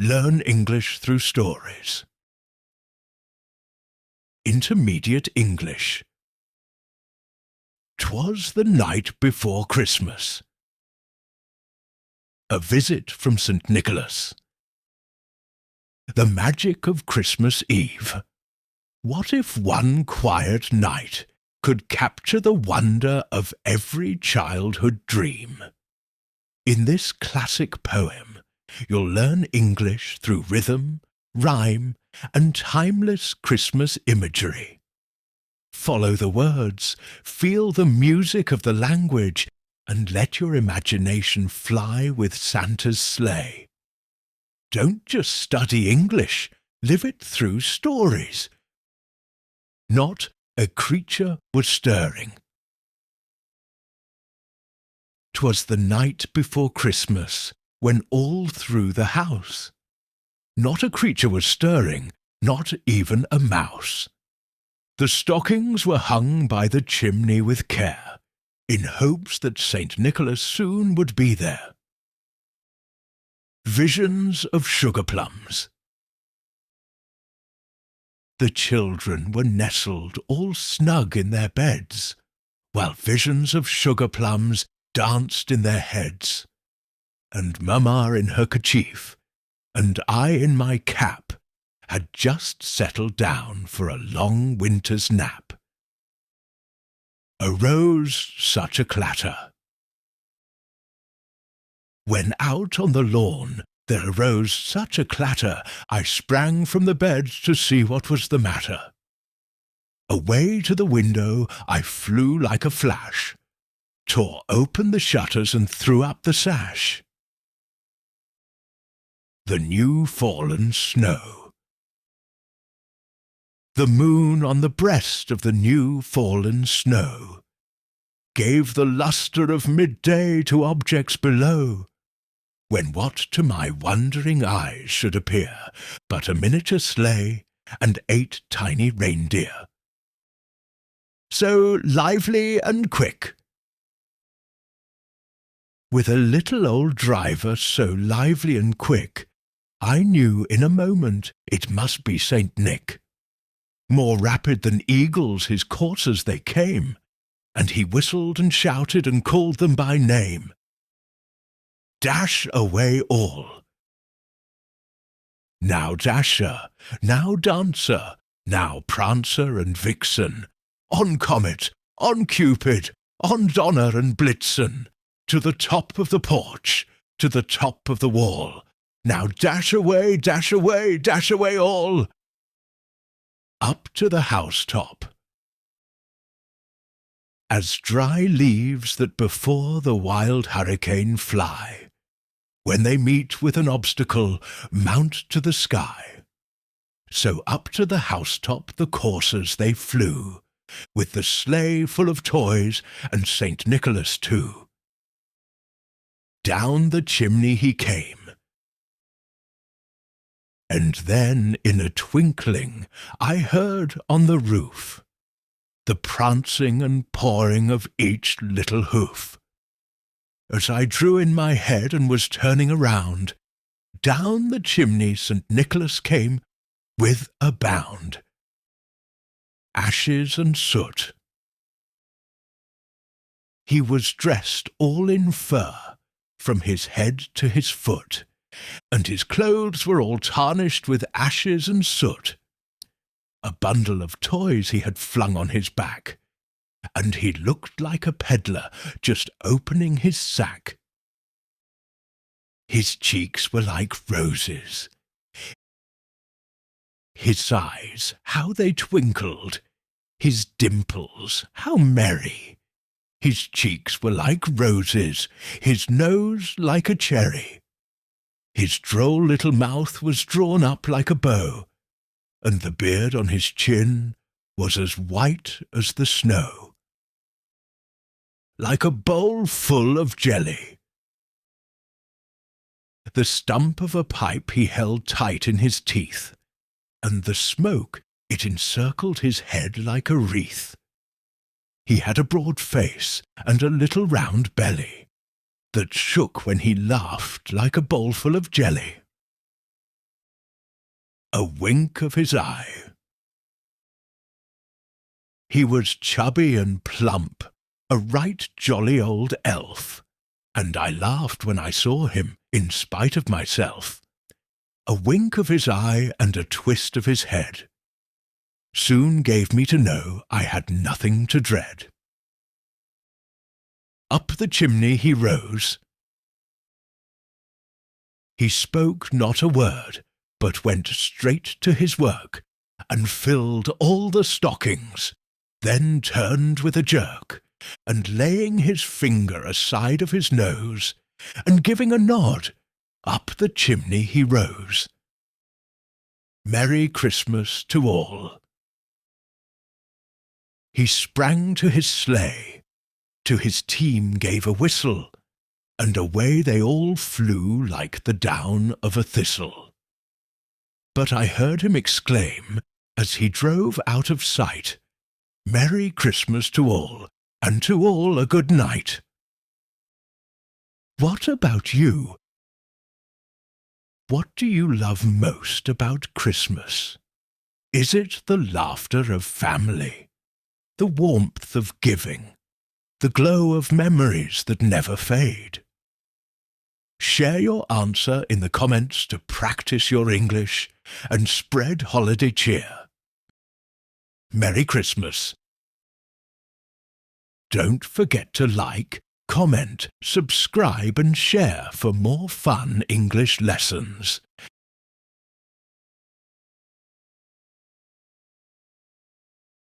Learn English through stories. Intermediate English. 'Twas the night before Christmas. A visit from St. Nicholas. The magic of Christmas Eve. What if one quiet night could capture the wonder of every childhood dream? In this classic poem, you'll learn English through rhythm, rhyme, and timeless Christmas imagery. Follow the words, feel the music of the language, and let your imagination fly with Santa's sleigh. Don't just study English, live it through stories. Not a creature was stirring. 'Twas the night before Christmas, when all through the house not a creature was stirring, not even a mouse. The stockings were hung by the chimney with care, in hopes that St. Nicholas soon would be there. Visions of sugar plums. The children were nestled all snug in their beds, while visions of sugar plums danced in their heads, and Mamma in her kerchief, and I in my cap, had just settled down for a long winter's nap. Arose such a clatter. When out on the lawn there arose such a clatter, I sprang from the bed to see what was the matter. Away to the window I flew like a flash, tore open the shutters and threw up the sash. The new fallen snow. The moon on the breast of the new fallen snow gave the lustre of midday to objects below, when what to my wondering eyes should appear but a miniature sleigh and 8 tiny reindeer. So lively and quick, with a little old driver so lively and quick, I knew in a moment it must be St. Nick. More rapid than eagles his coursers they came, and he whistled and shouted and called them by name. Dash away all. Now Dasher, now Dancer, now Prancer and Vixen, on Comet, on Cupid, on Donner and Blitzen, to the top of the porch, to the top of the wall. Now dash away, dash away, dash away all. Up to the housetop. As dry leaves that before the wild hurricane fly, when they meet with an obstacle, mount to the sky, so up to the housetop the coursers they flew, with the sleigh full of toys and St. Nicholas too. Down the chimney he came, and then in a twinkling I heard on the roof the prancing and pawing of each little hoof. As I drew in my head and was turning around, down the chimney St. Nicholas came with a bound. Ashes and soot. He was dressed all in fur, from his head to his foot, and his clothes were all tarnished with ashes and soot. A bundle of toys he had flung on his back, and he looked like a peddler just opening his sack. His cheeks were like roses. His eyes, how they twinkled! His dimples, how merry! His cheeks were like roses, his nose like a cherry. His droll little mouth was drawn up like a bow, and the beard on his chin was as white as the snow, like a bowl full of jelly. The stump of a pipe he held tight in his teeth, and the smoke, it encircled his head like a wreath. He had a broad face and a little round belly, that shook when he laughed like a bowlful of jelly. a wink of his eye. He was chubby and plump, a right jolly old elf, and I laughed when I saw him, in spite of myself. A wink of his eye and a twist of his head soon gave me to know I had nothing to dread. Up the chimney he rose. He spoke not a word, but went straight to his work, and filled all the stockings, then turned with a jerk, and laying his finger aside of his nose, and giving a nod, up the chimney he rose. Merry Christmas to all. He sprang to his sleigh, to his team gave a whistle, and away they all flew like the down of a thistle. But I heard him exclaim, as he drove out of sight, Merry Christmas to all, and to all a good night. What about you? What do you love most about Christmas? Is it the laughter of family, the warmth of giving, the glow of memories that never fade? Share your answer in the comments to practice your English and spread holiday cheer. Merry Christmas! Don't forget to like, comment, subscribe and share for more fun English lessons.